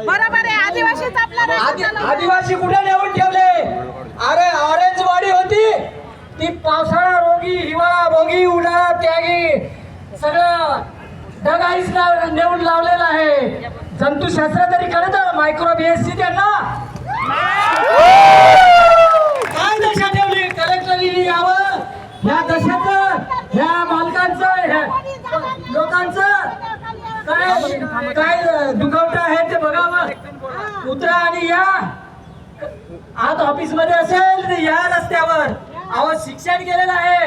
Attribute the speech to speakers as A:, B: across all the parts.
A: बरोबर आहे, आदिवासीच आपला राज्य चालवतो.
B: आदिवासी कुठे नेऊन ठेवले? अरे ऑरेंजवाडी होती ती पावसाळा रोगी, हिवाळा भोगी, उन्हाळा त्यागी सगळं ढगाईच नेऊन लावलेलं आहे. जंतुशास्त्र तरी कळत, मायक्रो बीएससी त्यांना काय दशा ठेवली? कलेक्टरनी यावं, ह्या दशाचं, ह्या मालकांचं, ह्या लोकांचं काय दुखवट आहे ते बघावं. उतरा आणि या. आज ऑफिस मध्ये असेल तर या रस्त्यावर. आवाज शिक्षण केलेलं आहे,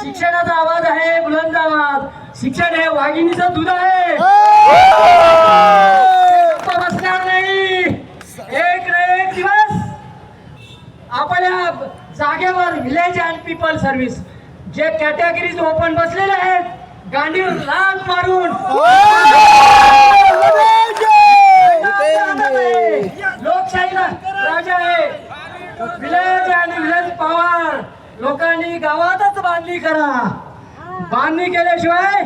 B: शिक्षणाचा आवाज आहे, बुलंद आवाज. शिक्षण हे वाघिणीचं दूध आहे. बसणार नाही. एक ना एक दिवस आपल्या जागेवर विलेज अँड पीपल सर्व्हिस जे कॅटेगरीज ओपन बसलेले आहेत, गांडीवर लाथ मारून लोकशाहीला राजा आहे. विलेज अँड विलेज पॉवर लोकांनी गावातच बांधणी करा. बांधणी केल्याशिवाय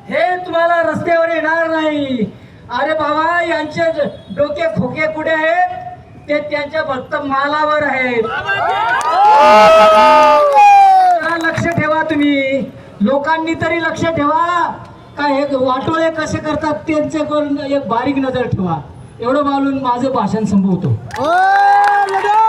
B: हे तुम्हाला रस्त्यावर येणार नाही. अरे बाबा, यांचे डोके खोके कुठे आहेत? ते त्यांच्या फक्त मालावर आहेत. लक्ष ठेवा तुम्ही. लोकांनी तरी लक्ष ठेवा का हे वाटोळे कसे करतात त्यांच्याकडून एक बारीक नजर ठेवा. एवढं बोलून माझं भाषण संपवतो.